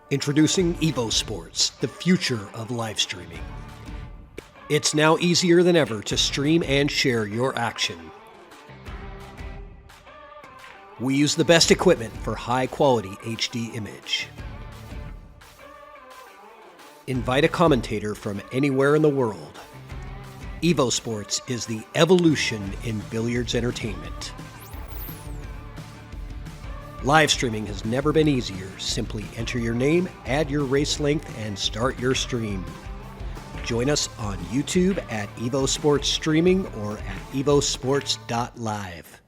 Introducing EvoSports, the future of live streaming. It's now easier than ever to stream and share your action. We use the best equipment for high-quality HD image. Invite a commentator from anywhere in the world. EvoSports is the evolution in billiards entertainment. Live streaming has never been easier. Simply enter your name, add your race length, and start your stream. Join us on YouTube at EvoSports Streaming or at evosports.live.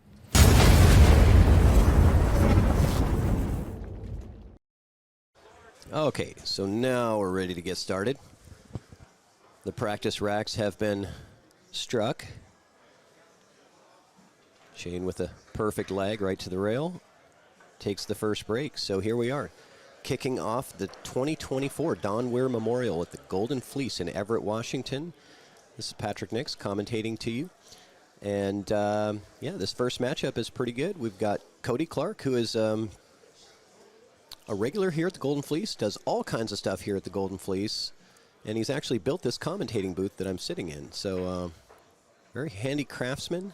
Okay, so now we're ready to get started. The practice racks have been struck. Shane with a perfect leg right to the rail. Takes the first break. So here we are, kicking off the 2024 Don Weir Memorial at the Golden Fleece in Everett, Washington. This is Patrick Nix commentating to you. And yeah, this first matchup is pretty good. We've got Cody Clark, who is a regular here at the Golden Fleece, does all kinds of stuff here at the Golden Fleece, and he's actually built this commentating booth that I'm sitting in. So very handy craftsman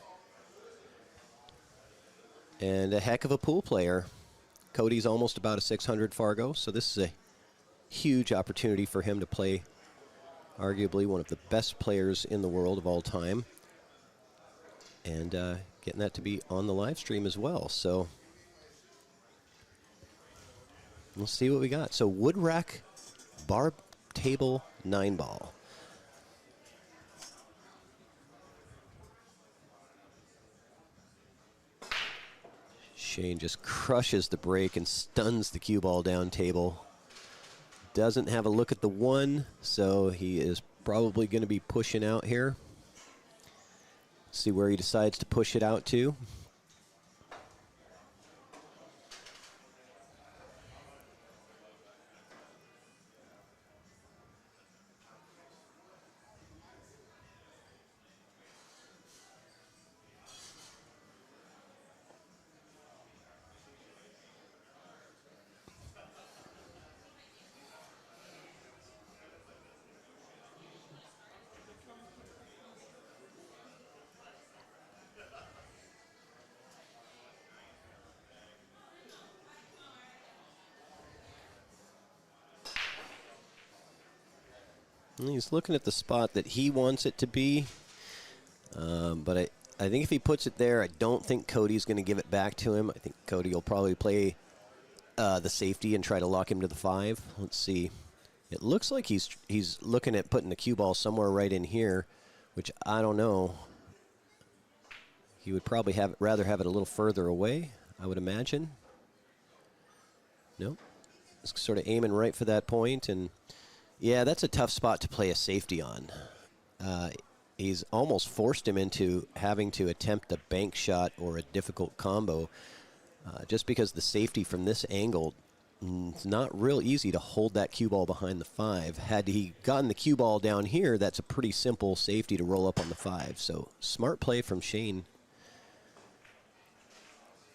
and a heck of a pool player. Cody's almost about a 600 Fargo, so this is a huge opportunity for him to play arguably one of the best players in the world of all time, and getting that to be on the live stream as well. So we'll see what we got. So wood rack, bar table, 9-ball. Shane just crushes the break and stuns the cue ball down table. Doesn't have a look at the one, so he is probably going to be pushing out here. See where he decides to push it out to. He's looking at the spot that he wants it to be, but I think if he puts it there, I don't think Cody's going to give it back to him. I think Cody will probably play the safety and try to lock him to the 5. Let's see. It looks like he's looking at putting the cue ball somewhere right in here, which I don't know. He would probably rather have it a little further away, I would imagine. Nope. Just sort of aiming right for that point, and yeah, that's a tough spot to play a safety on. He's almost forced him into having to attempt a bank shot or a difficult combo just because the safety from this angle, it's not real easy to hold that cue ball behind the 5. Had he gotten the cue ball down here, that's a pretty simple safety to roll up on the 5. So smart play from Shane.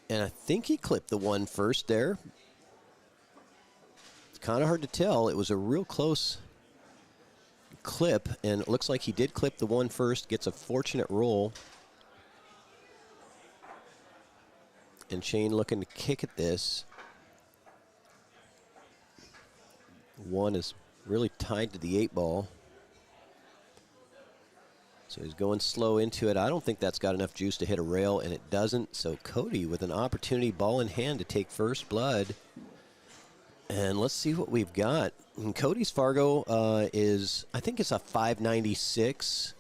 And I think he clipped the 1 first there. Kind of hard to tell. It was a real close clip, and it looks like he did clip the 1 first, gets a fortunate roll. And Shane looking to kick at this. 1 is really tied to the 8-ball. So he's going slow into it. I don't think that's got enough juice to hit a rail, and it doesn't. So Cody with an opportunity, ball in hand, to take first blood. And let's see what we've got. And Cody's Fargo is, I think it's a 596.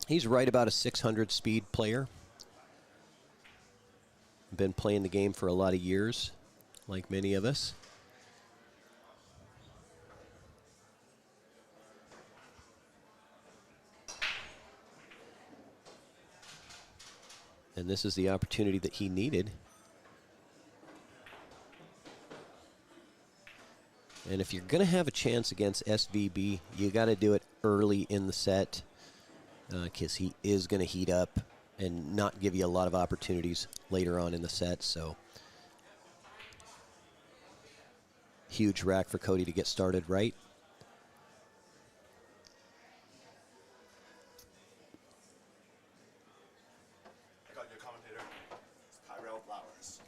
He's right about a 600 speed player. Been playing the game for a lot of years, like many of us. And this is the opportunity that he needed. And if you're going to have a chance against SVB, you got to do it early in the set because he is going to heat up and not give you a lot of opportunities later on in the set. So huge rack for Cody to get started right. I got your commentator, Tyrell Flowers.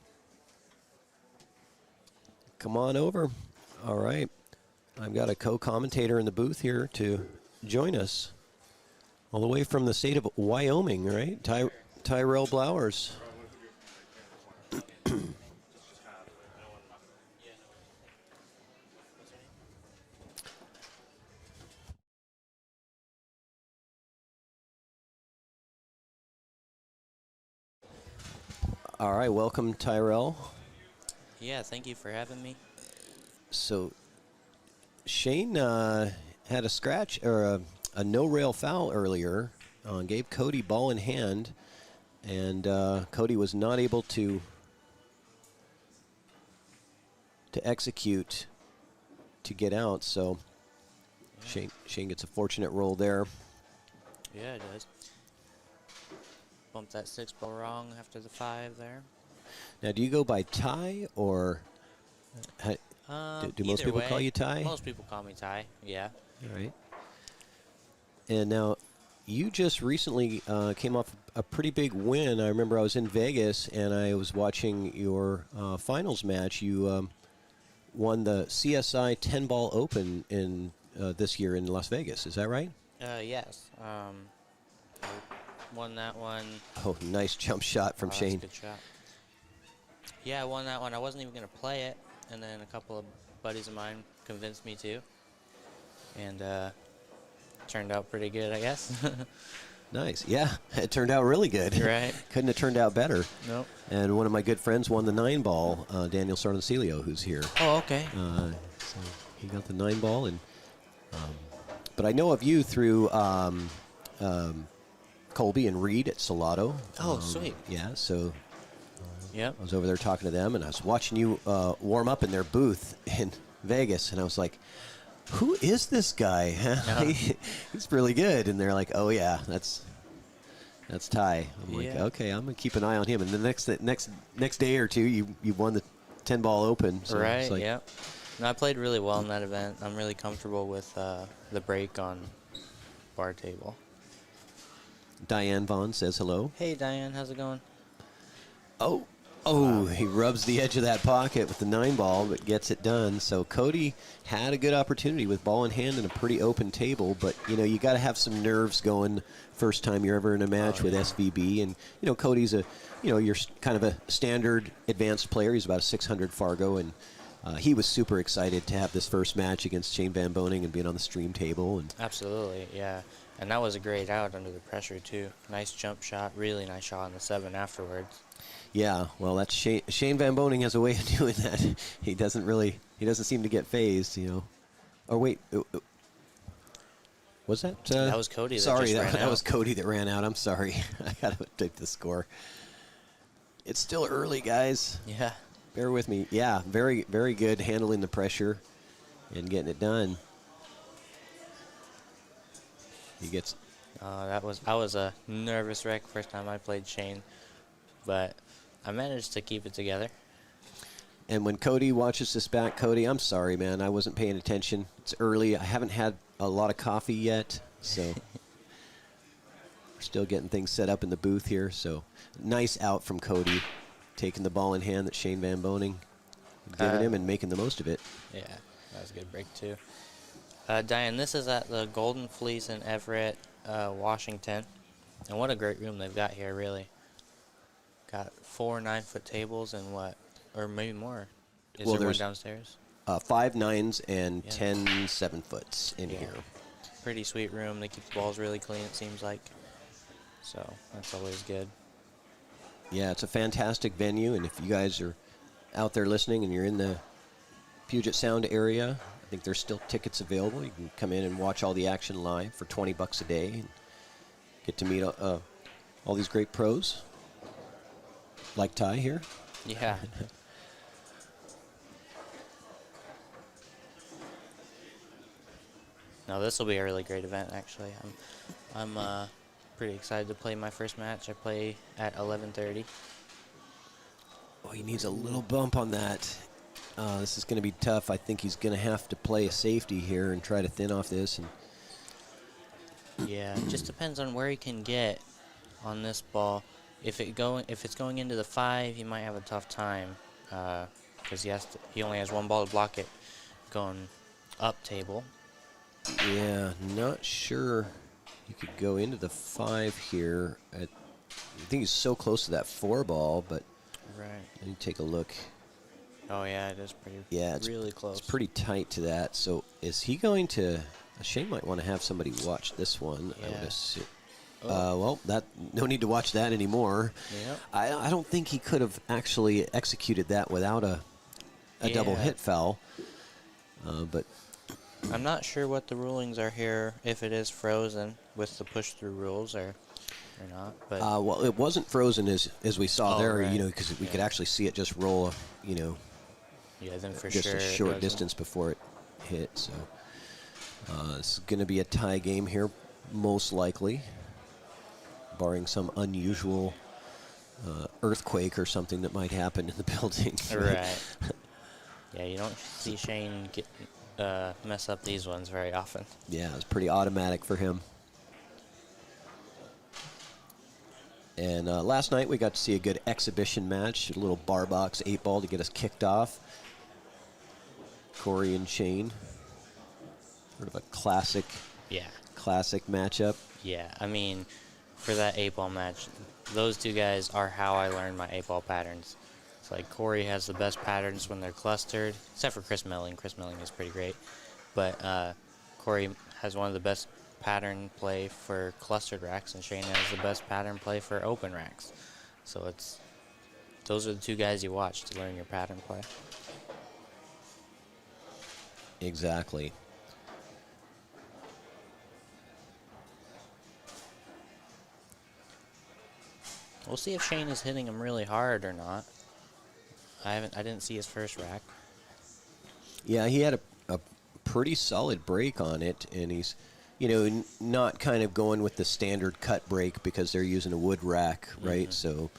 Come on over. All right. I've got a co-commentator in the booth here to join us. All the way from the state of Wyoming, right? Tyrell Blowers. All right, welcome, Tyrell. Yeah, thank you for having me. So, Shane had a scratch or a no-rail foul earlier. Gave Cody ball in hand, and Cody was not able to execute to get out. So, yeah. Shane gets a fortunate roll there. Yeah, it does. Bumped that 6 ball wrong after the 5 there. Now, do you go by Ty or do most people call you Ty? Most people call me Ty, yeah. All right. And now, you just recently came off a pretty big win. I remember I was in Vegas and I was watching your finals match. You won the CSI 10-ball Open in this year in Las Vegas. Is that right? Yes. I won that one. Oh, nice jump shot from Shane. That's a good shot. Yeah, I won that one. I wasn't even going to play it, and then a couple of buddies of mine convinced me to. And turned out pretty good, I guess. Nice. Yeah, it turned out really good. Right. Couldn't have turned out better. Nope. And one of my good friends won the 9-ball, Daniel Sarnacilio, who's here. Oh, okay. So he got the 9-ball. And but I know of you through Colby and Reed at Salado. Oh, sweet. Yeah, so yep. I was over there talking to them, and I was watching you warm up in their booth in Vegas, and I was like, who is this guy? He's really good. And they're like, oh, yeah, that's Ty. I'm like, okay, I'm going to keep an eye on him. And the next day or two, you won the 10-ball Open. So right, like, yeah. No, I played really well in that event. I'm really comfortable with the break on bar table. Diane Vaughn says hello. Hey, Diane, how's it going? Oh, he rubs the edge of that pocket with the 9-ball, but gets it done. So Cody had a good opportunity with ball in hand and a pretty open table, but, you got to have some nerves going first time you're ever in a match with SVB. And, Cody's you're kind of a standard advanced player. He's about a 600 Fargo, and he was super excited to have this first match against Shane Van Boening and being on the stream table. And absolutely, yeah. And that was a great out under the pressure, too. Nice jump shot, really nice shot on the 7 afterwards. Yeah, well, that's Shane Van Boening has a way of doing that. He doesn't seem to get phased, Or wait, was that? That was Cody. Sorry, that was Cody that ran out. I'm sorry. I got to take the score. It's still early, guys. Yeah. Bear with me. Yeah, very, very good handling the pressure and getting it done. He gets. I was a nervous wreck first time I played Shane, but I managed to keep it together. And when Cody watches this back, Cody, I'm sorry, man. I wasn't paying attention. It's early. I haven't had a lot of coffee yet, so we're still getting things set up in the booth here. So nice out from Cody, taking the ball in hand that Shane Van Boening giving him and making the most of it. Yeah, that was a good break, too. Diane, this is at the Golden Fleece in Everett, Washington. And what a great room they've got here, really. Got 4 9-foot tables and or maybe more. Is there one downstairs? 5 9s and 10 7-foots in here. Pretty sweet room. They keep the balls really clean, it seems like. So that's always good. Yeah, it's a fantastic venue. And if you guys are out there listening and you're in the Puget Sound area, I think there's still tickets available. You can come in and watch all the action live for $20 a day and get to meet all these great pros. Like Ty here. Yeah. No, this will be a really great event, actually. I'm pretty excited to play my first match. I play at 11:30. Oh, he needs a little bump on that. This is going to be tough. I think he's going to have to play a safety here and try to thin off this. And Yeah, it just depends on where he can get on this ball. If it's going into the 5, he might have a tough time because he only has one ball to block it going up table. yeah, not sure you could go into the 5 here. I think he's so close to that 4 ball, but Right. let me take a look. Oh yeah, it is pretty. Yeah, it's really close. It's pretty tight to that. So is he going to? Shane might want to have somebody watch this one. I would Yeah. assume. Oh. Well, no need to watch that anymore. Yep. I don't think he could have actually executed that without a double Yeah. hit foul. But I'm not sure what the rulings are here. If it is frozen with the push through rules or not, but well, it wasn't frozen as we saw Oh, there. right. Because we could Yeah. actually see it just roll. yeah, then for Just sure a it short doesn't. distance before it hit. So this is going to be a tie game here, most likely, barring some unusual earthquake or something that might happen in the building. Right. Yeah, you don't see Shane mess up these ones very often. Yeah, it's pretty automatic for him. And last night we got to see a good exhibition match, a little bar box 8-ball to get us kicked off. Corey and Shane. Sort of a classic Yeah. matchup. Yeah, I mean, for that 8-ball match, those two guys are how I learned my 8-ball patterns. It's like Corey has the best patterns when they're clustered, except for Chris Melling. Chris Melling is pretty great. But Corey has one of the best pattern play for clustered racks, and Shane has the best pattern play for open racks. So those are the two guys you watch to learn your pattern play. Exactly. We'll see if Shane is hitting him really hard or not. I didn't see his first rack. Yeah, he had a pretty solid break on it, and he's, not kind of going with the standard cut break because they're using a wood rack, right? So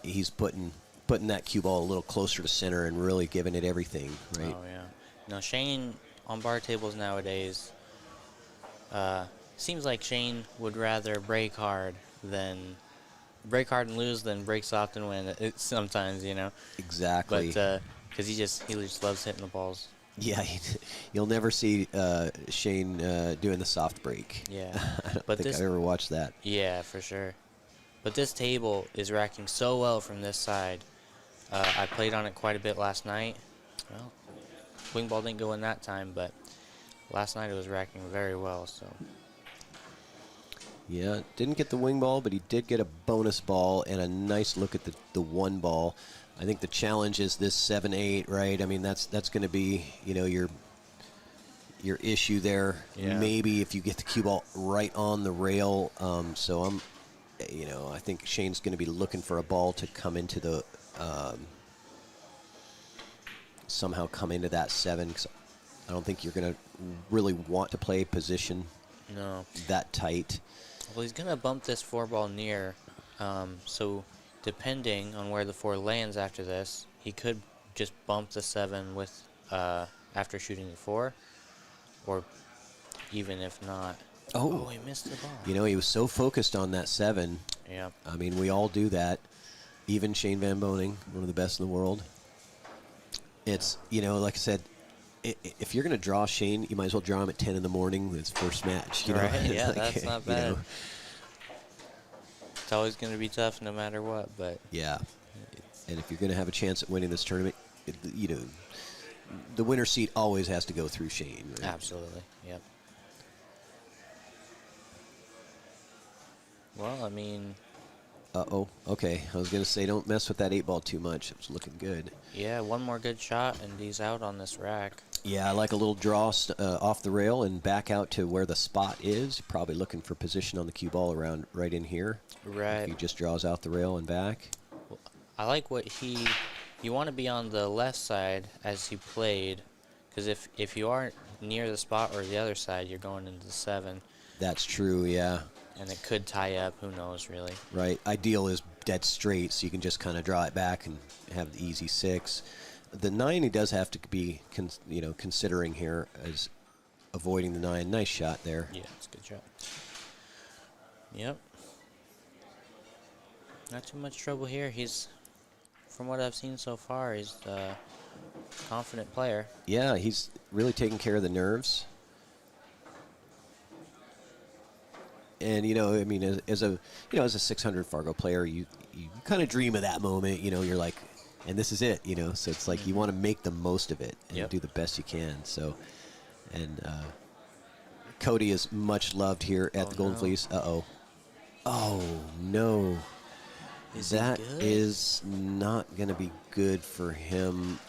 he's putting that cue ball a little closer to center and really giving it everything, right? Oh, yeah. Now, Shane, on bar tables nowadays, seems like Shane would rather break hard and lose than break soft and win. Sometimes, Exactly. But because he just loves hitting the balls. Yeah, you'll never see Shane doing the soft break. Yeah. I don't But think this- I ever watched that. Yeah, for sure. But this table is racking so well from this side. I played on it quite a bit last night. Well, wing ball didn't go in that time, but last night it was racking very well. So Yeah, didn't get the wing ball, but he did get a bonus ball and a nice look at the 1 ball. I think the challenge is this 7-8, right? I mean, that's going to be, your issue there. Yeah. Maybe if you get the cue ball right on the rail. So I think Shane's going to be looking for a ball to come into the somehow come into that 7. 'Cause I don't think you're going to really want to play position no. that tight. Well, he's going to bump this 4-ball near. So depending on where the 4 lands after this, he could just bump the 7 with after shooting the 4, or even if not. Oh, He missed the ball. he was so focused on that 7. Yeah. I mean, we all do that. Even Shane Van Boening, one of the best in the world. It's, like I said, if you're going to draw Shane, you might as well draw him at 10 in the morning with his first match. Right, It's yeah, like, that's not bad. It's always going to be tough no matter what, but Yeah. And if you're going to have a chance at winning this tournament, the winner seat always has to go through Shane. Right? absolutely, yep. Well, I mean, Uh-oh. Okay. I was going to say, don't mess with that 8-ball too much. It was looking good. yeah, one more good shot and he's out on this rack. Yeah, I like a little draw off the rail and back out to where the spot is. Probably looking for position on the cue ball around right in here. Right. He just draws out the rail and back. I like what you want to be on the left side as he played, because if you aren't near the spot or the other side, you're going into the 7, That's true, yeah. and it could tie up. Who knows, really? Right. Ideal is dead straight, so you can just kind of draw it back and have the easy 6. the 9 he does have to be, considering here as avoiding the 9. Nice shot there. Yeah, it's a good shot. Yep. Not too much trouble here. He's, from what I've seen so far, he's a confident player. Yeah, he's really taking care of the nerves. And I mean, as a 600 Fargo player, you kind of dream of that moment. You're like, and this is it. So it's like you want to make the most of it and do the best you can. So, and Cody is much loved here at the Golden Fleece. Oh no, that is not going to be good for him.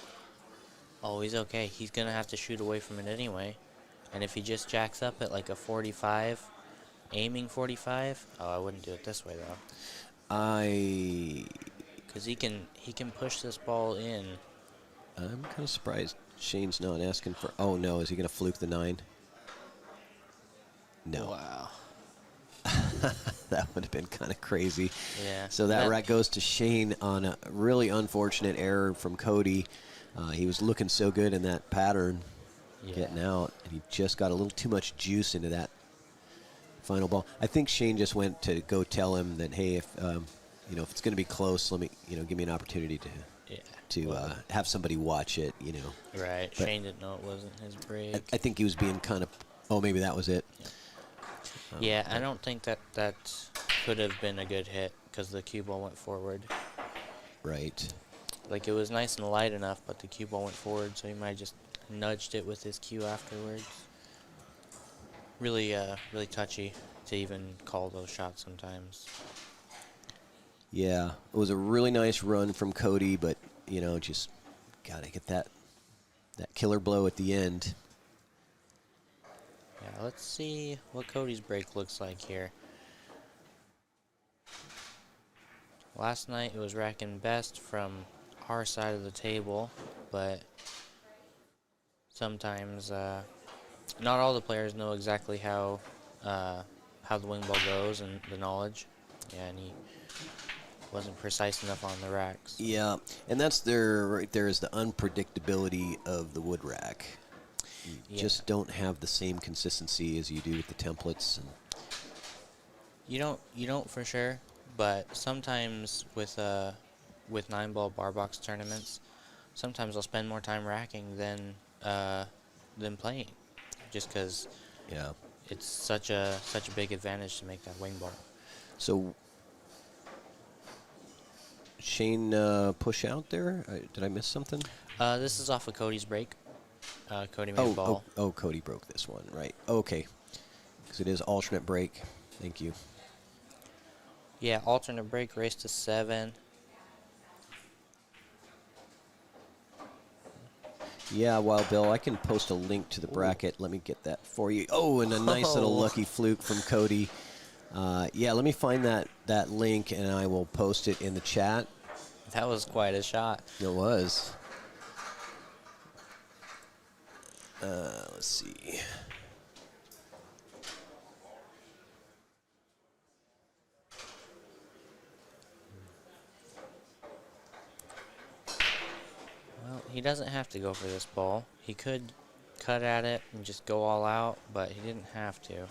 Oh, he's okay. He's going to have to shoot away from it anyway. And if he just jacks up at like a 45, aiming 45, I wouldn't do it this way though. Because he can push this ball in. I'm kind of surprised Shane's not asking for. Oh no, is he going to fluke the 9? No. Wow. That would have been kind of crazy. Yeah. So that rack goes to Shane on a really unfortunate error from Cody. He was looking so good in that pattern, getting out, and he just got a little too much juice into that final ball. I think Shane just went to go tell him that, hey, if if it's going to be close, let me, give me an opportunity to have somebody watch it, Right. But Shane didn't know it wasn't his break. I think he was being kind of, oh, maybe that was it. Yeah, I don't think that could have been a good hit because the cue ball went forward. Right. Like, it was nice and light enough, but the cue ball went forward, so he might have just nudged it with his cue afterwards. Really, really touchy to even call those shots sometimes. Yeah, it was a really nice run from Cody, but, just got to get that killer blow at the end. Yeah, let's see what Cody's break looks like here. Last night it was racking best from our side of the table, but sometimes not all the players know exactly how the wing ball goes and the knowledge. Yeah, and he wasn't precise enough on the racks. Yeah, and that's right there is the unpredictability of the wood rack. You just don't have the same consistency as you do with the templates. And you don't for sure, but sometimes with 9-ball bar box tournaments, sometimes I'll spend more time racking than playing, just because it's such a big advantage to make that wing ball. So Shane push out there. Did I miss something? This is off of Cody's break. Cody made a ball. Oh, Cody broke this one, right? Okay, because it is alternate break. Thank you. Yeah, alternate break, race to 7. Yeah, Wild Bill, I can post a link to the bracket. Let me get that for you. Oh, and a nice little lucky fluke from Cody. Yeah, let me find that link, and I will post it in the chat. That was quite a shot. It was. Let's see. Well, he doesn't have to go for this ball. He could cut at it and just go all out, but he didn't have to.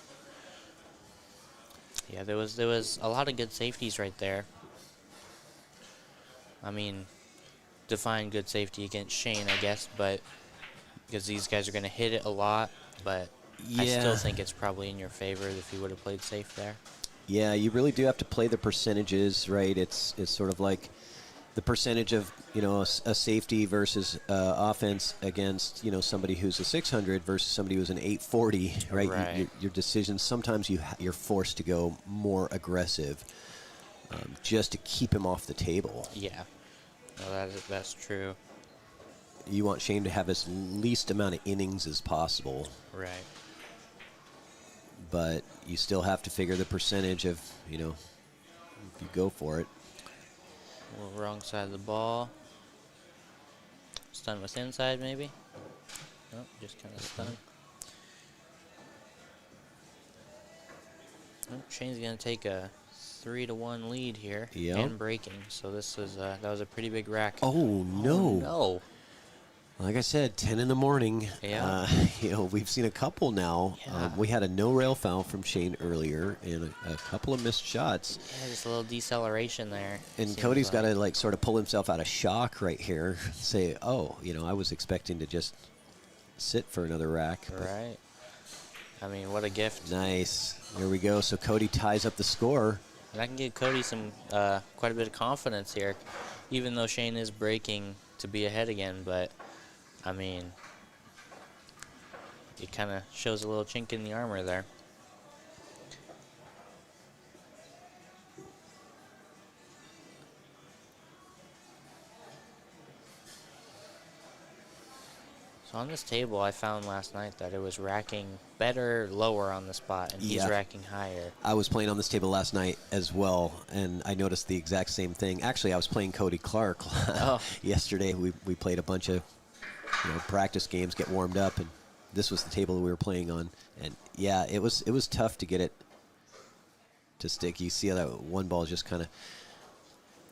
Yeah, there was a lot of good safeties right there. I mean, define good safety against Shane, I guess, but because these guys are going to hit it a lot, but I still think it's probably in your favor if you would have played safe there. Yeah, you really do have to play the percentages, right? It's sort of like the percentage of a safety versus offense against somebody who's a 600 versus somebody who's an 840, right? Right. Your decisions sometimes you're forced to go more aggressive just to keep him off the table. Yeah, no, that's true. You want Shane to have as least amount of innings as possible. Right. But you still have to figure the percentage of, if you go for it. A little wrong side of the ball. Stun with inside, maybe? Nope, just kind of stun. Oh, Shane's going to take a 3-1 lead here. Yep. And breaking. So this is that was a pretty big rack. Oh, no. Oh, no. Like I said, 10 in the morning. Yeah. We've seen a couple now. Yeah. We had a no-rail foul from Shane earlier and a couple of missed shots. Yeah, just a little deceleration there. And Cody's got to, like, sort of pull himself out of shock right here. Say, oh, I was expecting to just sit for another rack. Right. I mean, what a gift. Nice. There we go. So Cody ties up the score. And I can give Cody some quite a bit of confidence here, even though Shane is breaking to be ahead again. But, I mean, it kind of shows a little chink in the armor there. So on this table, I found last night that it was racking better lower on the spot, and he's racking higher. I was playing on this table last night as well, and I noticed the exact same thing. Actually, I was playing Cody Clark yesterday. We played a bunch of practice games, get warmed up, and this was the table that we were playing on. And yeah, it was tough to get it to stick. You see how that one ball is just kind of,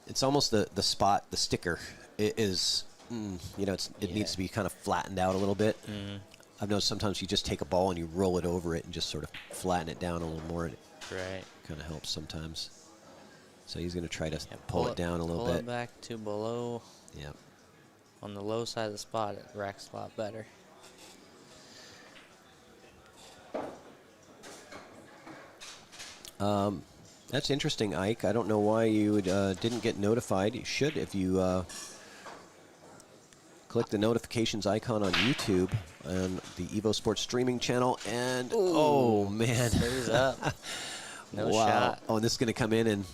it's almost the spot, the sticker. It is, it needs to be kind of flattened out a little bit. Mm-hmm. I've noticed sometimes you just take a ball and you roll it over it and just sort of flatten it down a little more. And Right. kind of helps sometimes. So he's going to try to pull it down a little bit. bit. Pull it back to below. Yep. On the low side of the spot, it racks a lot better. That's interesting, Ike. I don't know why you didn't get notified. You should if you click the notifications icon on YouTube and the EvoSports streaming channel. And, oh, man. Stays up. No wow. shot. Oh, and this is going to come in and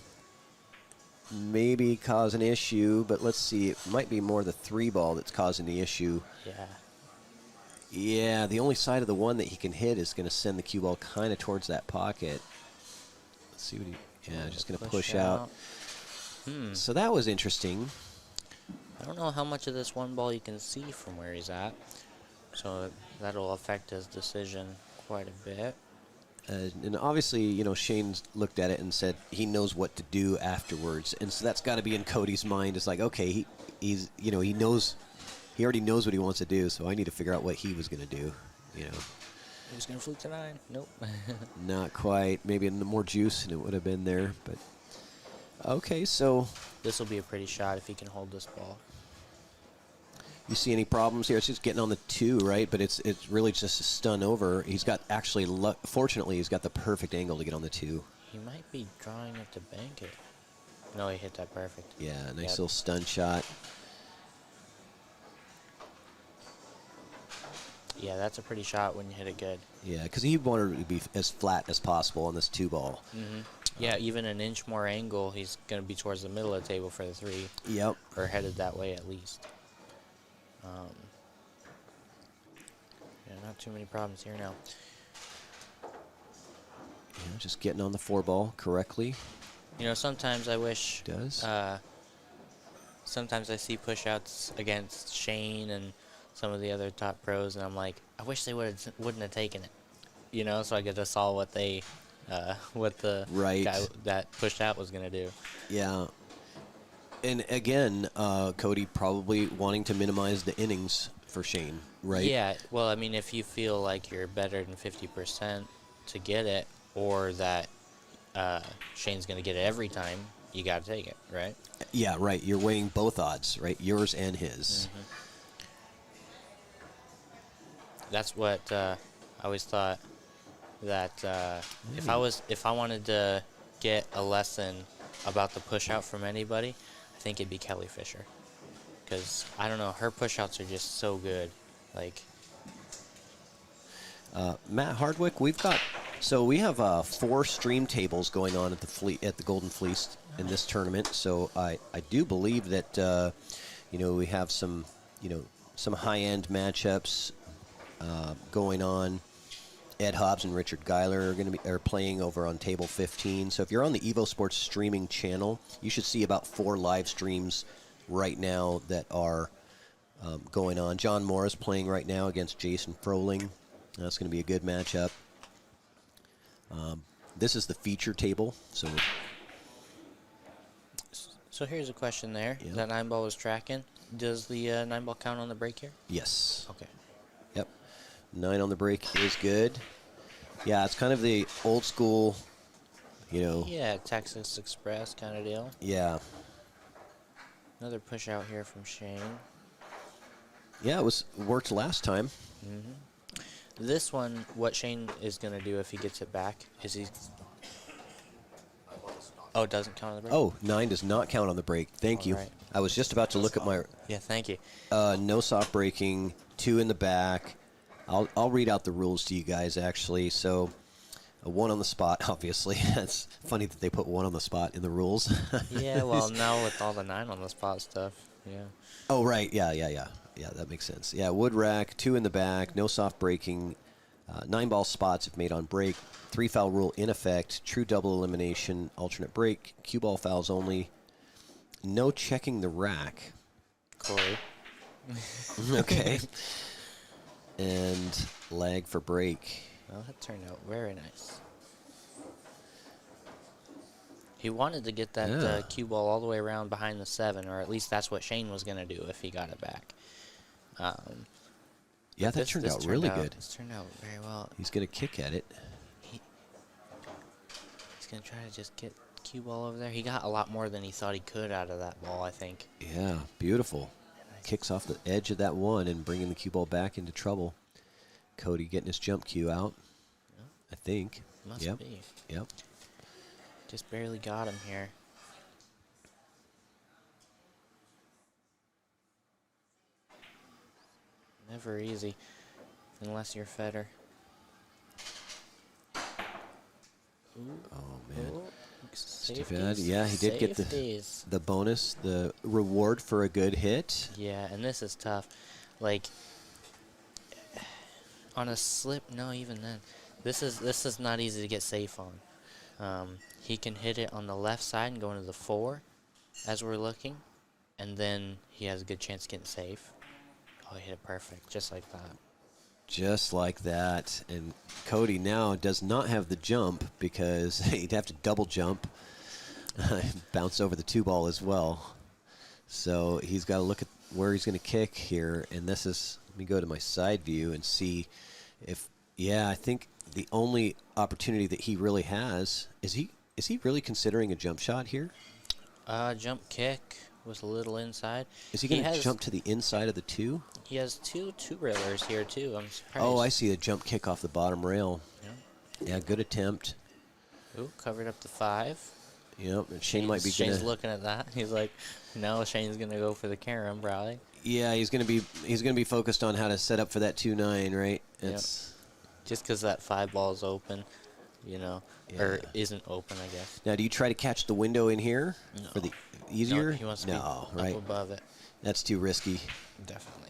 maybe cause an issue, but let's see. It might be more the 3-ball that's causing the issue. Yeah. Yeah, the only side of the one that he can hit is going to send the cue ball kind of towards that pocket. Let's see what he... Yeah, just going to push out. So that was interesting. I don't know how much of this one ball you can see from where he's at. So that'll affect his decision quite a bit. And obviously, Shane's looked at it and said he knows what to do afterwards. And so that's got to be in Cody's mind. It's like, okay, he already knows what he wants to do, so I need to figure out what he was going to do, He was going to fluke to 9. Nope. Not quite. Maybe more juice and it would have been there. But okay, so This will be a pretty shot if he can hold this ball. you see any problems here? It's just getting on the 2, right? But it's really just a stun over. He's got fortunately, he's got the perfect angle to get on the 2. He might be drawing it to bank it. No, he hit that perfect. Yeah, nice little stun shot. Yeah, that's a pretty shot when you hit it good. Yeah, because he wanted it to be as flat as possible on this 2-ball. Mm-hmm. Yeah, even an inch more angle, he's going to be towards the middle of the table for the 3. Yep. Or headed that way at least. Yeah, not too many problems here now. Yeah, just getting on the 4-ball correctly. Sometimes I wish... Does. Sometimes I see push-outs against Shane and some of the other top pros, and I'm like, I wish they wouldn't have taken it. So I get to saw what they... what the guy that pushed out was going to do. Yeah. And again, Cody probably wanting to minimize the innings for Shane, right? Yeah, well, I mean, if you feel like you're better than 50% to get it, or that Shane's going to get it every time, you got to take it, right? Yeah, right. You're weighing both odds, right? Yours and his. Mm-hmm. That's what I always thought. That if I wanted to get a lesson about the push out from anybody, I think it'd be Kelly Fisher, because I don't know, her push outs are just so good. Like Matt Hardwick, we have 4 stream tables going on at the Golden Fleece in this tournament. So I do believe that we have some high end matchups going on. Ed Hobbs and Richard Geiler are playing over on table 15. So if you're on the EvoSports streaming channel, you should see about 4 live streams right now that are going on. John Morris playing right now against Jason Froling. That's going to be a good matchup. This is the feature table. So here's a question there. Yeah. That 9-ball was tracking. Does the 9 ball count on the break here? Yes. Okay. Yep. 9 on the break is good. Yeah, it's kind of the old school, you know. Yeah, Texas Express kind of deal. Yeah. Another push out here from Shane. Yeah, it worked last time. This one, what Shane is going to do if he gets it back is Oh, it doesn't count on the break? Oh, 9 does not count on the break. Thank you. Alright. I was just about to look at my Yeah, thank you. no soft breaking, 2 in the back. I'll read out the rules to you guys, actually. So, a 1 on the spot, obviously. That's funny that they put 1 on the spot in the rules. Yeah, well, now with all the 9 on the spot stuff, yeah. Oh, right. Yeah, that makes sense. Yeah, wood rack, 2 in the back, no soft breaking, 9 ball spots if made on break, 3 foul rule in effect, true double elimination, alternate break, cue ball fouls only, no checking the rack. Corey. Okay. And lag for break. Well, that turned out very nice. He wanted to get that Yeah. cue ball all the way around behind the 7, or at least that's what Shane was going to do if he got it back. Yeah, that turned out really good. This turned out very well. He's going to kick at it. He's going to try to just get cue ball over there. He got a lot more than he thought he could out of that ball, I think. Yeah, beautiful. Kicks off the edge of that 1 and bringing the cue ball back into trouble. Cody getting his jump cue out, I think. Must be. Yep. Just barely got him here. Never easy, unless you're Federer. Oh, man. Oh, Too bad. Yeah, he did get the bonus, the reward for a good hit. Yeah, and this is tough. Like, on a slip, no, even then. This is not easy to get safe on. He can hit it on the left side and go into the 4 as we're looking, and then he has a good chance of getting safe. Oh, he hit it perfect, just like that. Just like that. And Cody now does not have the jump because he'd have to double jump, bounce over the 2 ball as well. So he's got to look at where he's going to kick here. And this is, let me go to my side view and see if, yeah, I think the only opportunity that he really has, is he really considering a jump shot here? Jump kick with a little inside. Is he going to jump to the inside of the 2? He has two railers here too. I'm surprised. Oh, I see a jump kick off the bottom rail. Yeah. Yeah, good attempt. Ooh, covered up the 5. Yep, and Shane might be Shane's looking at that. He's like, no, Shane's gonna go for the carom probably. Yeah, he's gonna be focused on how to set up for that 2-9, right? It's just because that 5 ball is open, you know, or isn't open, I guess. Now, do you try to catch the window in here for the easier? No, he wants to be up above it. That's too risky. Definitely.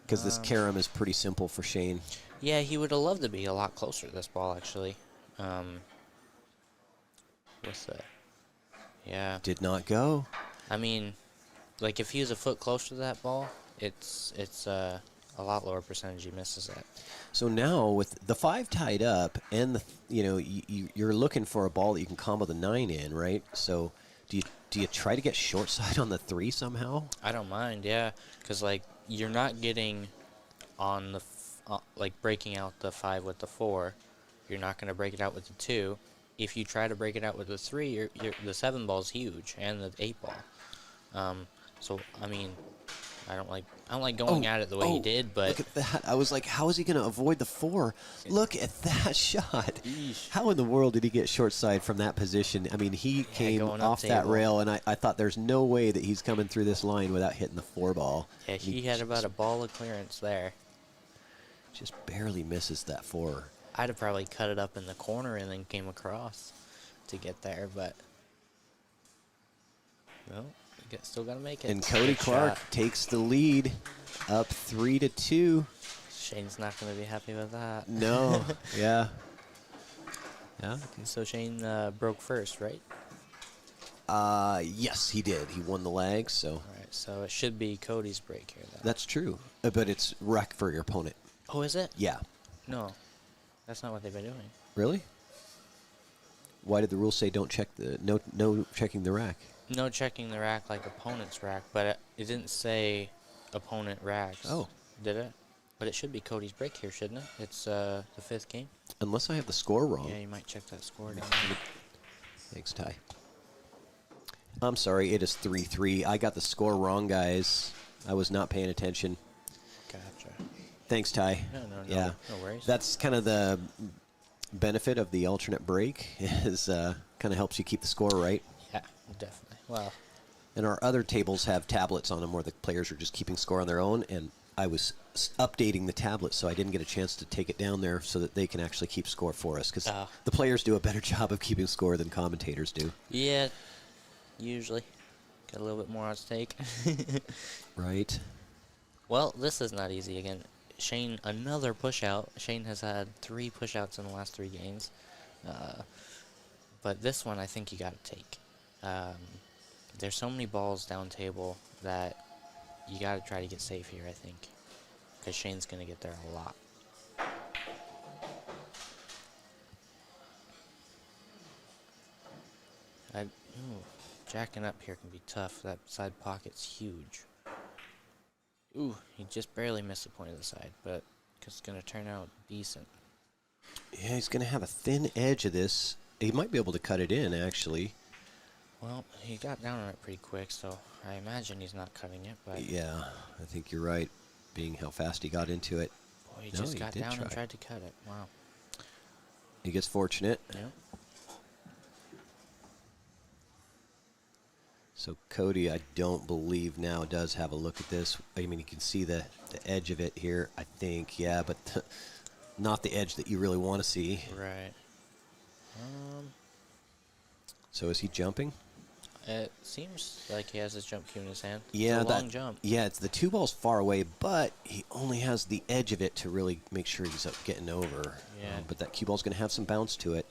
Because this carom is pretty simple for Shane. Yeah, he would have loved to be a lot closer to this ball, actually. What's that? Yeah. Did not go. I mean, like if he was a foot closer to that ball, it's a lot lower percentage he misses it. So now with the 5 tied up and you're looking for a ball that you can combo the 9 in, right? So do you try to get short side on the 3 somehow? I don't mind, yeah, because like you're not getting on the like breaking out the 5 with the 4. You're not going to break it out with the 2. If you try to break it out with the 3, the 7 ball is huge and the 8 ball. So I mean, I don't like going at it the way he did, but look at that. I was like, how is he going to avoid the 4? Look at that shot. Eesh. How in the world did he get short side from that position? I mean, he came off that rail, and I thought there's no way that he's coming through this line without hitting the 4 ball. Yeah, he had about a ball of clearance there. Just barely misses that 4. I'd have probably cut it up in the corner and then came across to get there, but no, still got to make it. And Cody Clark takes the lead up 3-2. Shane's not going to be happy with that. No, yeah. Yeah. Okay. So Shane broke first, right? Yes, he did. He won the leg, so. All right, so it should be Cody's break here, then. That's true, but it's wreck for your opponent. Oh, is it? Yeah. No, that's not what they've been doing. Really? Why did the rules say don't check no checking the rack? No checking the rack like opponent's rack, but it didn't say opponent racks. Oh. Did it? But it should be Cody's break here, shouldn't it? It's the 5th game. Unless I have the score wrong. Yeah, you might check that score down there. Thanks, Ty. I'm sorry, it is 3-3. I got the score wrong, guys. I was not paying attention. Gotcha. Thanks, Ty. No worries. That's kind of the benefit of the alternate break, is kind of helps you keep the score right. Yeah, definitely. Well, And our other tables have tablets on them where the players are just keeping score on their own, and I was updating the tablet, so I didn't get a chance to take it down there so that they can actually keep score for us, because the players do a better job of keeping score than commentators do. yeah, usually. Got a little bit more on stake. Right. Well, this is not easy again. Shane, another push-out. Shane has had 3 push-outs in the last 3 games. But this one I think you got to take. There's so many balls down table that you got to try to get safe here, I think. Because Shane's going to get there a lot. Jacking up here can be tough. That side pocket's huge. Ooh, he just barely missed the point of the side, but it's going to turn out decent. Yeah, he's going to have a thin edge of this. He might be able to cut it in, actually. Well, he got down on it pretty quick, so I imagine he's not cutting it. But Yeah, I think you're right, being how fast he got into it. boy, he just got down and tried to cut it. Wow. He gets fortunate. Yeah. So Cody, I don't believe now does have a look at this. I mean, you can see the edge of it here, I think. Yeah, but not the edge that you really want to see. Right. So is he jumping? It seems like he has his jump cue in his hand. Yeah, it's a long jump. Yeah, it's the 2 balls far away, but he only has the edge of it to really make sure he's getting over. Yeah. But that cue ball's going to have some bounce to it.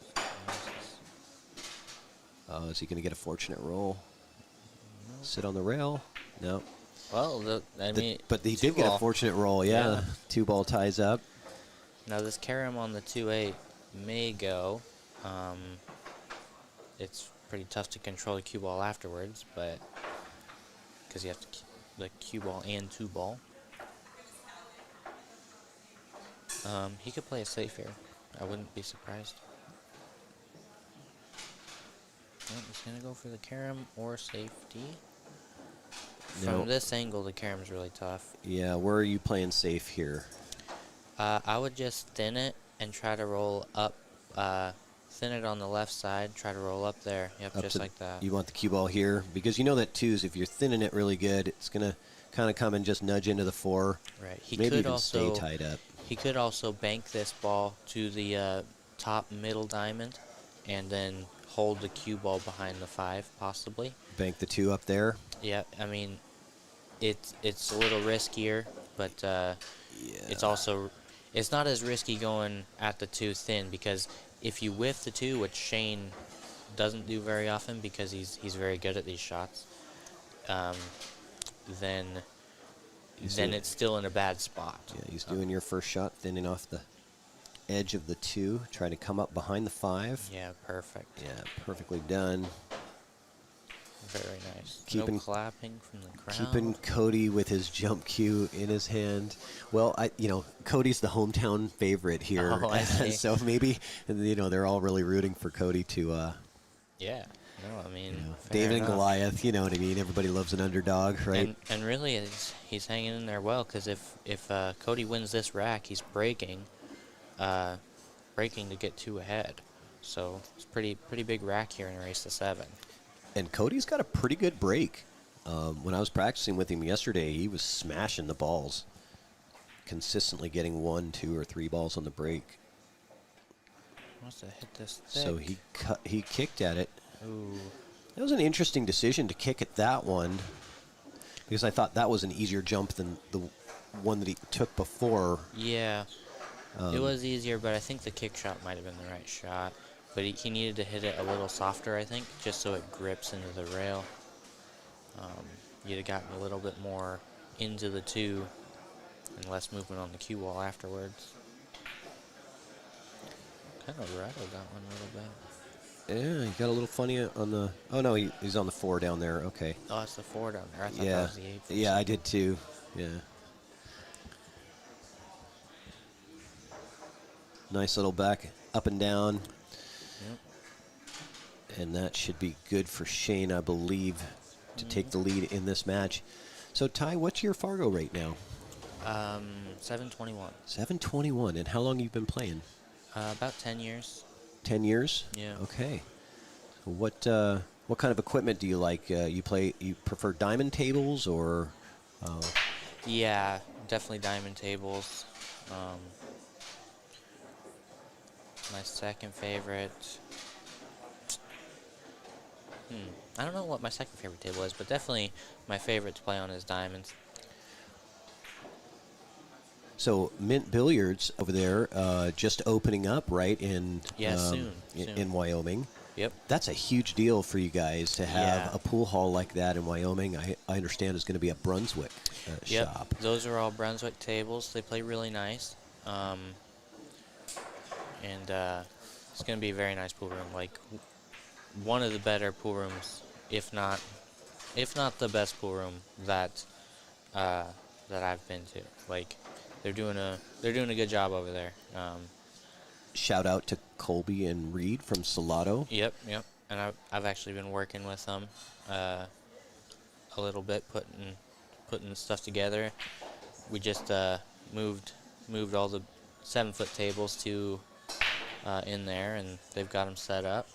Is he going to get a fortunate roll? Sit on the rail? No. Well, But he did get a fortunate roll, yeah. 2 ball ties up. Now this carom on the 2-8 may go. It's pretty tough to control the cue ball afterwards, but because you have to keep the cue ball and 2 ball. He could play it safe here. I wouldn't be surprised. Well, he's gonna go for the carom or safety. From this angle, the carom's really tough. Yeah, where are you playing safe here? I would just thin it and try to roll up. Thin it on the left side, try to roll up there. Yep, just like that. You want the cue ball here? Because you know that 2s, if you're thinning it really good, it's going to kind of come and just nudge into the 4. Right. He Maybe could even also stay tied up. He could also bank this ball to the top middle diamond and then hold the cue ball behind the 5, possibly. Bank the 2 up there. Yeah, I mean, it's a little riskier, but it's not as risky going at the 2 thin, because if you whiff the 2, which Shane doesn't do very often because he's very good at these shots, then it's still in a bad spot. Yeah, he's doing your first shot, thinning off the edge of the 2, trying to come up behind the 5. Yeah, perfect. Yeah, perfectly done. Very nice. Keeping, no clapping from the crowd. Keeping Cody with his jump cue in his hand. Well, Cody's the hometown favorite here. Oh, I see. So maybe, they're all really rooting for Cody to... yeah. No, I mean... David enough. and Goliath, you know what I mean? Everybody loves an underdog, right? And really, he's hanging in there well, because if Cody wins this rack, he's breaking to get 2 ahead. So it's pretty big rack here in a race to 7. And Cody's got a pretty good break. When I was practicing with him yesterday, he was smashing the balls, consistently getting 1, 2, or 3 balls on the break. Must have hit this thick. So he kicked at it. Ooh. That was an interesting decision to kick at that one, because I thought that was an easier jump than the one that he took before. Yeah, it was easier, but I think the kick shot might have been the right shot. But he needed to hit it a little softer, I think, just so it grips into the rail. You'd have gotten a little bit more into the 2 and less movement on the cue wall afterwards. Kind of rattled that one a little bit. Yeah, he got a little funny on the. Oh no, he's on the 4 down there. Okay. Oh, it's the 4 down there. I thought Yeah. that was the 8. Yeah, I did too. Yeah. Nice little back up and down. Yep. And that should be good for Shane, I believe, to take the lead in this match. So, Ty, what's your Fargo rate now? 721. 721. And how long you been playing? About 10 years. 10 years? Yeah. Okay. What kind of equipment do you like? You prefer diamond tables or? Yeah, definitely diamond tables. My second favorite. I don't know what my second favorite table is, but definitely my favorite to play on is diamonds. So Mint Billiards over there, just opening up, right in Soon. in Wyoming. Yep. That's a huge deal for you guys to have Yeah. a pool hall like that in Wyoming. I understand it's going to be a Brunswick Yep. shop. Those are all Brunswick tables. They play really nice. And it's going to be a very nice pool room. Like one of the better pool rooms, if not the best pool room that I've been to. Like they're doing a good job over there. Shout out to Colby and Reed from Salado. Yep. And I've actually been working with them a little bit, putting stuff together. We just moved all the 7-foot tables to in there, and they've got them set up.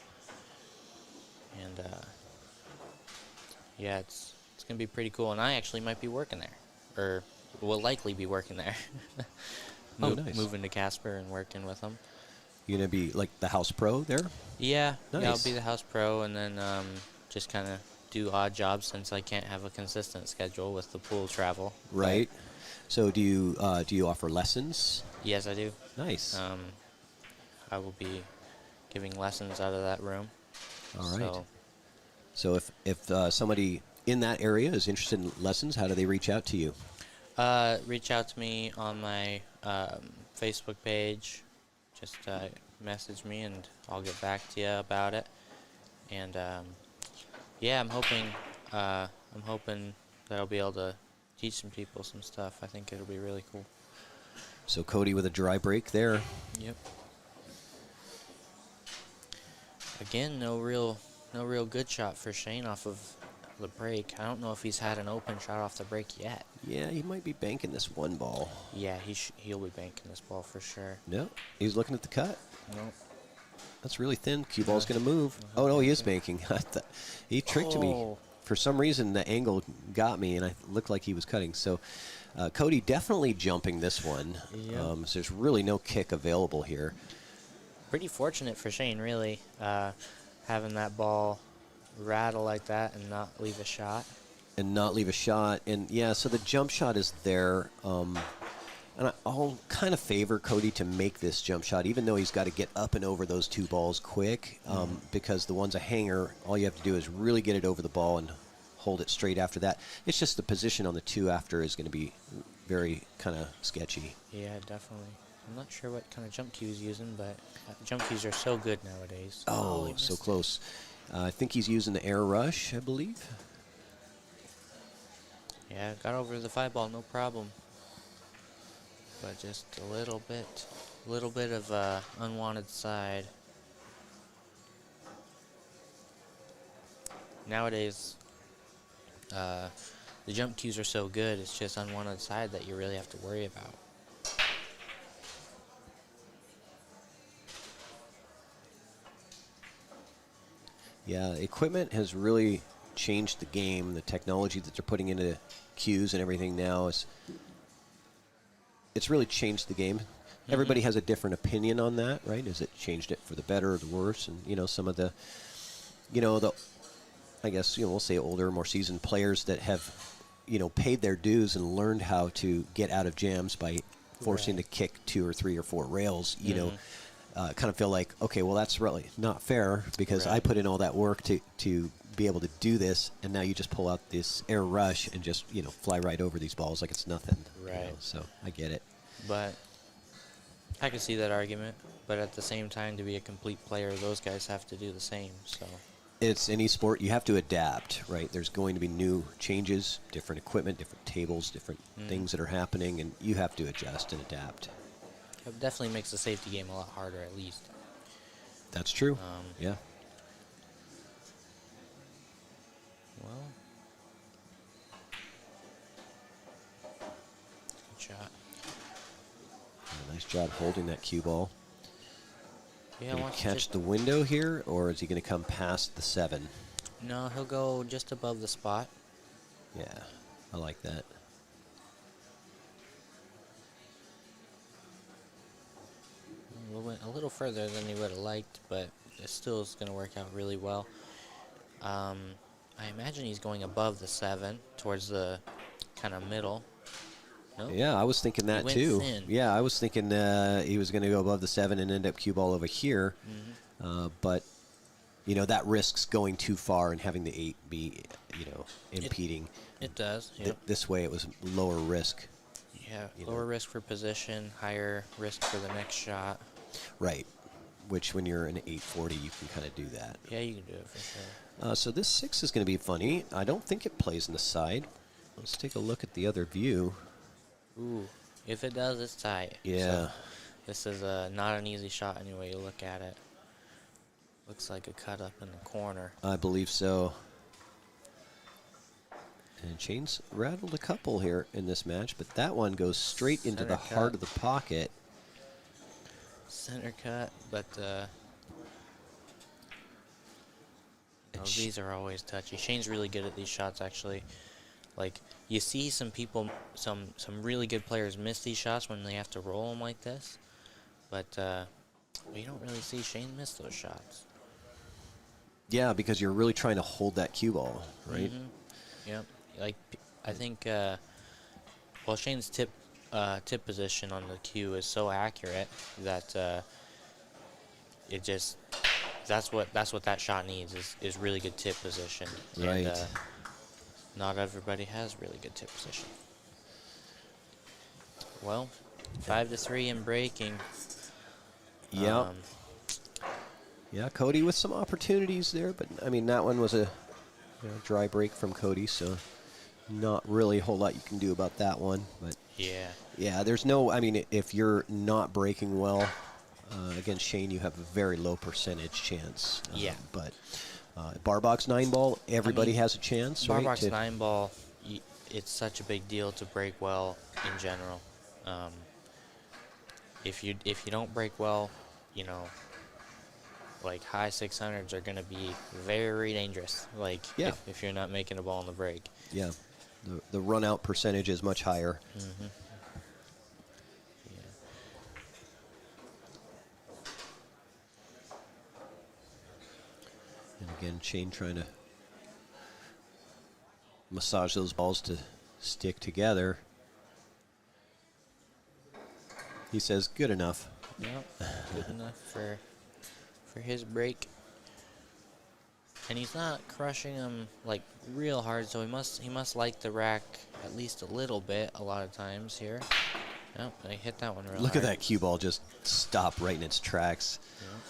And yeah, it's gonna be pretty cool. And I actually might be working there, or will likely be working there. Nice. Moving to Casper and working with them. You're going to be like the house pro there? Yeah, Nice. yeah, I'll be the house pro, and then just kind of do odd jobs since I can't have a consistent schedule with the pool travel. Right. So do you offer lessons? Yes, I do. Nice. I will be giving lessons out of that room. All right. So, So if somebody in that area is interested in lessons, how do they reach out to you? reach out to me on my Facebook page. Just message me, and I'll get back to you about it. And yeah, I'm hoping that I'll be able to teach some people some stuff. I think it'll be really cool. So Cody with a dry break there. Yep. Again, no real good shot for Shane off of the break. I don't know if he's had an open shot off the break yet. Yeah, he might be banking this one ball. Yeah, he'll be banking this ball for sure. No, he's looking at the cut. Nope. That's really thin. Cue ball's going to move. Oh, no, he is banking. He tricked me. Oh. For some reason, the angle got me, and I looked like he was cutting. So Cody definitely jumping this one. Yep. So there's really no kick available here. Pretty fortunate for Shane, really, having that ball rattle like that and not leave a shot. And not leave a shot. And, yeah, so the jump shot is there. And I'll kind of favor Cody to make this jump shot, even though he's got to get up and over those two balls quick, because the one's a hanger. All you have to do is really get it over the ball and hold it straight after that. It's just the position on the two after is going to be very kind of sketchy. Yeah, definitely. I'm not sure what kind of jump cue he's using, but jump cues are so good nowadays. Oh, he so missed it. close. I think he's using the air rush, I believe. Yeah, got over the 5 ball, no problem. But just a little bit of unwanted side. Nowadays, the jump cues are so good, it's just unwanted side that you really have to worry about. Yeah, equipment has really changed the game. The technology that they're putting into cues and everything now it's really changed the game. Everybody has a different opinion on that, right? Has it changed it for the better or the worse? And some of the, I guess we'll say older, more seasoned players that have, paid their dues and learned how to get out of jams by forcing to kick 2 or 3 or 4 rails. Kind of feel like, okay, well that's really not fair because I put in all that work to be able to do this, and now you just pull out this air rush and just fly right over these balls like it's nothing. Right. So I get it. But I can see that argument, but at the same time, to be a complete player, those guys have to do the same. So It's any sport, you have to adapt, right? There's going to be new changes, different equipment, different tables, different things that are happening, and you have to adjust and adapt. it definitely makes the safety game a lot harder, at least. That's true. Yeah. Well, good shot. Nice job holding that cue ball. Yeah, Gonna wants to catch just- the window here, or is he going to come past the 7? No, he'll go just above the spot. Yeah, I like that. Went a little further than he would have liked, but it still is going to work out really well. I imagine he's going above the 7 towards the kind of middle. No? Yeah, I was thinking that went too. thin. Yeah, I was thinking he was going to go above the 7 and end up cue ball over here. But, you know, that risks going too far and having the 8 be, you know, impeding. It does, yep. This way it was lower risk. Yeah, you lower know. risk for position, higher risk for the next shot. Right. Which when you're in 840, you can kind of do that. Yeah, you can do it for sure. So this 6 is going to be funny. I don't think it plays in the side. Let's take a look at the other view. Ooh, if it does, it's tight. Yeah. So this is not an easy shot anyway you look at it. Looks like a cut up in the corner. I believe so. And Shane's rattled a couple here in this match, but that one goes straight into the Center heart cut. of the pocket. Center cut, but And these are always touchy. Shane's really good at these shots, actually. Like, you see some people, some really good players miss these shots when they have to roll them like this, but you don't really see Shane miss those shots. Yeah, because you're really trying to hold that cue ball, right? Yep. Like, I think, well, Shane's tip position on the cue is so accurate that it just that's what that shot needs is really good tip position. Right. And, not everybody has really good tip position. Well, 5-3 in breaking. Yeah. Yeah, Cody with some opportunities there, but I mean that one was a dry break from Cody, so not really a whole lot you can do about that one. But yeah, there's no. I mean, if you're not breaking well against Shane, you have a very low percentage chance. Yeah. But bar box 9 ball, everybody has a chance. Bar right, box to- 9 ball, it's such a big deal to break well in general. If you don't break well, you know, like high 600s are going to be very dangerous. Like Yeah. if you're not making a ball on the break. Yeah, the run out percentage is much higher. Yeah. And again, Shane trying to massage those balls to stick together. He says, good enough. Yep. Good enough for his break. And he's not crushing them like real hard, so he must like the rack at least a little bit a lot of times here. Yep, I hit that one real Look hard. at that cue ball just stop right in its tracks. Yep.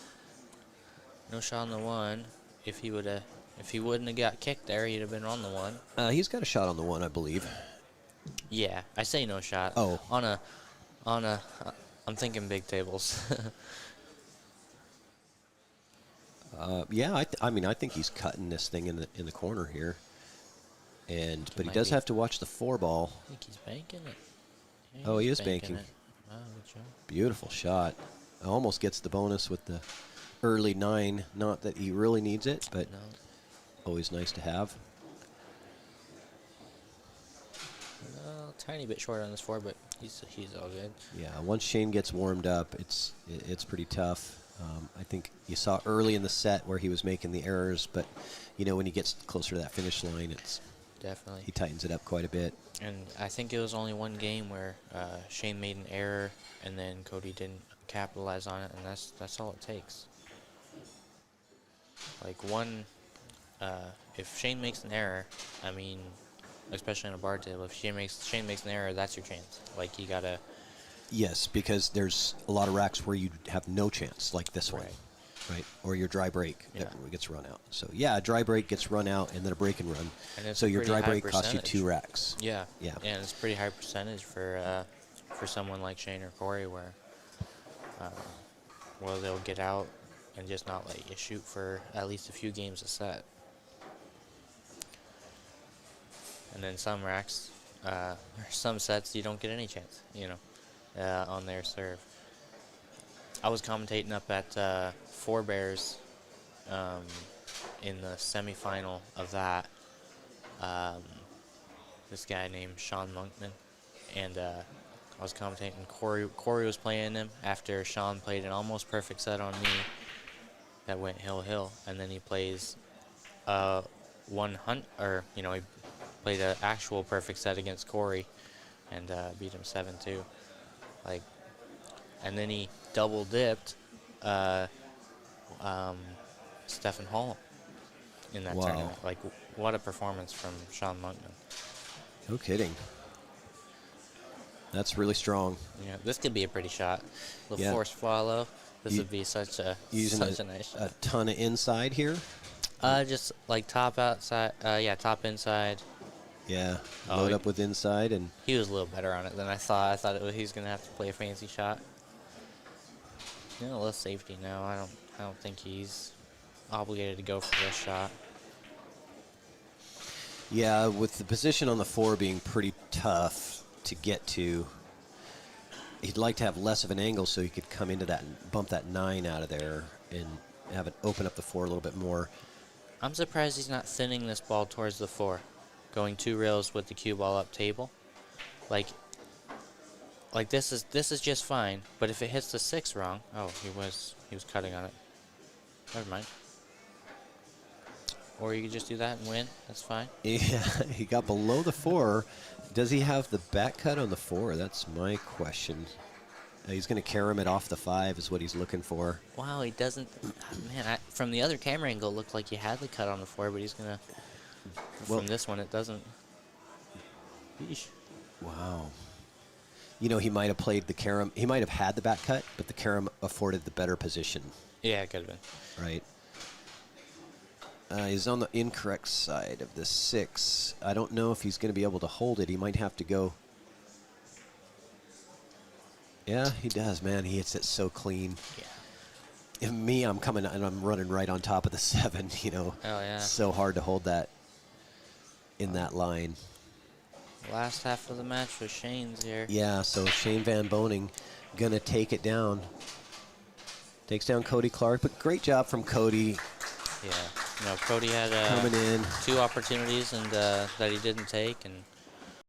No shot on the 1. If he wouldn't have got kicked there, he'd have been on the 1. He's got a shot on the 1, I believe. Yeah, I say no shot. Oh. On a I'm thinking big tables. Yeah, I mean, I think he's cutting this thing in the corner here. But he might does be. have to watch the 4 ball. I think he's banking it. Yeah, Oh, he he's is banking. it. Wow, good job. Beautiful shot. Almost gets the bonus with the early 9. Not that he really needs it, but No. always nice to have. A tiny bit short on this 4, but he's all good. Yeah, once Shane gets warmed up, it's pretty tough. I think you saw early in the set where he was making the errors, but you know when he gets closer to that finish line, Definitely. he tightens it up quite a bit. And I think it was only one game where Shane made an error, and then Cody didn't capitalize on it, and that's all it takes. Like if Shane makes an error, I mean, especially on a bar table, if Shane makes an error, that's your chance. Like you gotta Yes, because there's a lot of racks where you have no chance, like this one, Right. right? Or your dry break that Yeah. gets run out. So, yeah, a dry break gets run out and then a break and run. And it's So a your pretty dry high break costs you percentage. 2 racks. Yeah. Yeah. And it's pretty high percentage for someone like Shane or Corey where well, they'll get out and just not let you shoot for at least a few games a set. And then some racks, or some sets, you don't get any chance, on their serve. I was commentating up at Four Bears in the semifinal of that. This guy named Sean Monkman, and I was commentating. Corey was playing him after Sean played an almost perfect set on me that went hill, and then he plays 100, or he played an actual perfect set against Corey and beat him 7-2. And then he double dipped Stephen Hall in that Wow. tournament. What a performance from Sean Monkman. No kidding. That's really strong. Yeah, this could be a pretty shot. The Yeah. force follow. This You- would be such a Using nice shot. a ton of inside here. Just like top outside. Top inside. Yeah, Oh, load he- up with inside and He was a little better on it than I thought. I thought he was gonna have to play a fancy shot. A little safety now. I don't think he's obligated to go for this shot. yeah, with the position on the 4 being pretty tough to get to, he'd like to have less of an angle so he could come into that and bump that 9 out of there and have it open up the 4 a little bit more. I'm surprised he's not thinning this ball towards the 4, going 2 rails with the cue ball up table. Like this is just fine, but if it hits the 6 wrong, he was cutting on it. Never mind. Or you could just do that and win. That's fine. Yeah, he got below the 4. Does he have the back cut on the 4? That's my question. He's going to carom it off the 5 is what he's looking for. Wow, he doesn't. Man, from the other camera angle, it looked like he had the cut on the 4, but he's gonna. Well- From this one, it doesn't. Yeesh. Wow. He might have played the carom. He might have had the back cut, but the carom afforded the better position, Yeah, it could have been. right? He's on the incorrect side of the 6. I don't know if he's going to be able to hold it. He might have to go. Yeah, he does, man. He hits it so clean. Yeah. If me, I'm coming and I'm running right on top of the 7, Oh yeah. So hard to hold that in that line. Last half of the match was Shane's here. Yeah, so Shane Van Boening going to take it down. Takes down Cody Clark, but great job from Cody Yeah. Cody had coming in. 2 opportunities and that he didn't take, and